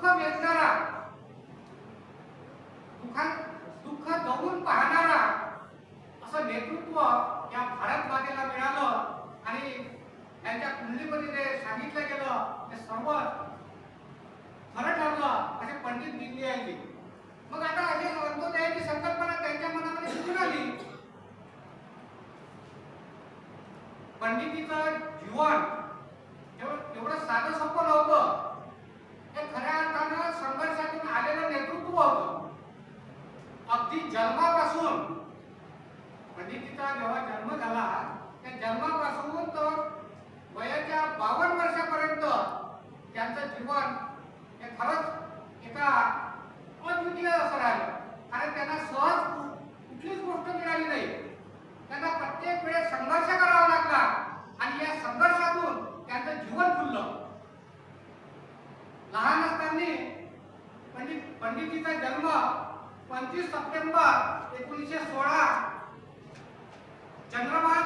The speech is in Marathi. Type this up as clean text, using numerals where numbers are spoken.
दुःख वेचणारा, दुःख जगून पाहणारा असं नेतृत्व या भारत मातेला मिळालं आणि त्यांच्या कुंडलीमध्ये जे सांगितलं गेलं ते सर्व खरं ठरलं असे पंडित दीनदयाळजी. मग आता अशी अंत्योदयाची संकल्पना त्यांच्या मनामध्ये कुठून आली? पंडितीचं जीवन एवढं साधं सोपं नव्हतं. हे खऱ्या अर्थानं संघर्षातून आलेलं नेतृत्व होतं. अगदी जन्मापासून पंडितीचा जेव्हा जन्म झाला त्या जन्मापासून तर वयाच्या 52 वर्षापर्यंत त्यांचं जीवन हे खरंच एका अद्वितीय असं राहिलं. कारण त्यांना सहज कुठलीच गोष्ट मिळाली नाही. त्यांना प्रत्येक वेळेस संघर्ष करावा लागला आणि या संघर्षातून त्यांचं जीवन फुललं. लहान असताना पंडितीचा जन्म 25 सप्टेंबर 1916 चंद्रभागा